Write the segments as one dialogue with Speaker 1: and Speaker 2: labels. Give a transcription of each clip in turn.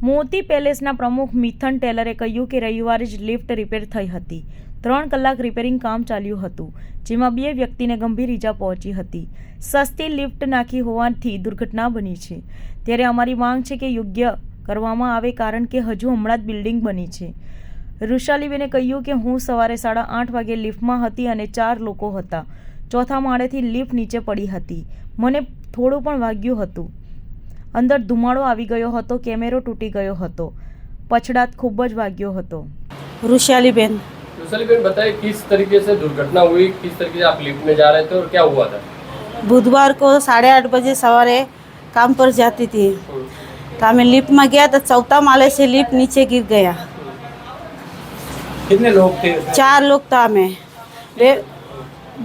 Speaker 1: મોતી પેલેસના પ્રમુખ મિથન ટેલરે કહ્યું કે રવિવારે જ લિફ્ટ રિપેર થઈ હતી. 3 કલાક રિપેરિંગ કામ ચાલ્યું હતું, જેમાં 2 વ્યક્તિને ગંભીર ઈજા પહોંચી હતી. સસ્તી લિફ્ટ નાખી હોવાથી દુર્ઘટના બની છે. ત્યારે અમારી માંગ છે કે યોગ્ય કરવામાં આવે, કારણ કે હજુ હમણાં જ બિલ્ડિંગ બની છે. ઋષાલીબેને કહ્યું કે હું સવારે 8:30 વાગે લિફ્ટમાં હતી અને 4 લોકો હતા. ચોથા માળેથી લિફ્ટ નીચે પડી હતી. મને થોડું પણ વાગ્યું હતું. અંદર ધુમાડો આવી ગયો હતો, કેમેરો તૂટી ગયો હતો, પછડાટ खूब જ વાગ્યો હતો.
Speaker 2: ऋषालीबेन
Speaker 3: बताइए किस तरीके से दुर्घटना हुई, किस तरीके से आप लिफ्ट में जा रहे थे और क्या हुआ था?
Speaker 2: बुधवार को 8:30 बजे सवारे काम पर जाती थी, तो हमें लिफ्ट में गया तो 4था माले से लिफ्ट नीचे गिर गया.
Speaker 3: कितने लोग थे?
Speaker 2: 4 लोग था. हमें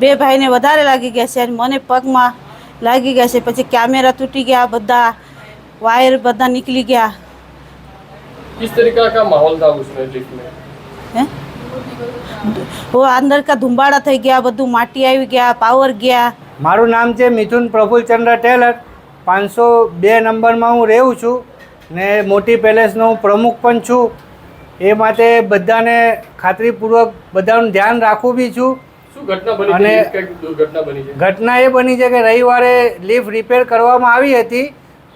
Speaker 2: બે ભાઈને વધારે લાગી ગયા છે અને મને પગમાં લાગી ગયા છે. પછી કેમેરા તૂટી ગયા, બધા વાયર બધા નીકળી ગયા.
Speaker 3: किस तरीके का माहौल था उसमें लिफ्ट में?
Speaker 2: હે वो अंदर का धुंबाड़ा થઈ ગયા, બધું માટી આવી ગયા, પાવર ગયા.
Speaker 4: મારું નામ છે મિથુન પ્રફુલચંદ્ર ટેલર. 502 નંબરમાં હું રહું છું ને મોતી પેલેસનો હું પ્રમુખ પણ છું. એ માટે બધાને ખાતરીપૂર્વક બધાનું ધ્યાન રાખું બી છું.
Speaker 3: શું ઘટના બની
Speaker 4: અને
Speaker 3: હતી? દુર્ઘટના બની છે?
Speaker 4: ઘટના એ બની છે કે રવિવારે લિફ્ટ રિપેર કરવામાં આવી હતી.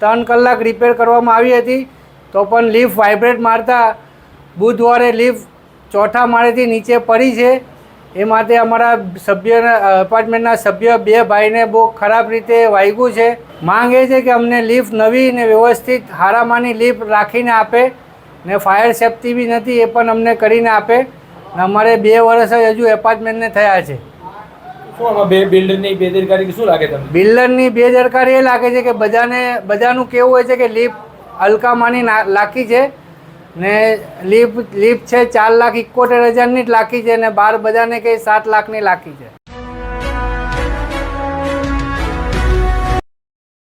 Speaker 4: 3 કલાક રિપેર કરવામાં આવી હતી, તો પણ લિફ્ટ વાઇબ્રેટ મારતા બુધવારે લિફ્ટ ચોથા માળેથી નીચે પડી છે. એ માટે અમારા એપાર્ટમેન્ટના સભ્ય 2 ભાઈને બહુ ખરાબ રીતે વાગ્યું છે. માંગ એ છે કે અમને લિફ્ટ નવી ને વ્યવસ્થિત હારામાની લિફ્ટ રાખીને આપે ને ફાયર સેફ્ટી બી નથી, એ પણ અમને કરીને આપે. અમારે 2 વર્ષ જ હજુ એપાર્ટમેન્ટને થયા છે.
Speaker 3: શું આમાં બિલ્ડરની બેદરકારી શું લાગે તમને?
Speaker 4: બિલ્ડરની બેદરકારી એ લાગે છે કે બધાનું કેવું હોય છે કે લિફ્ટ હલકામાની લાખી છે ને લિફ્ટ છે 4,71,000ની જ લાખી છે ને બહાર બધાને કંઈ 7 લાખની લાખી છે.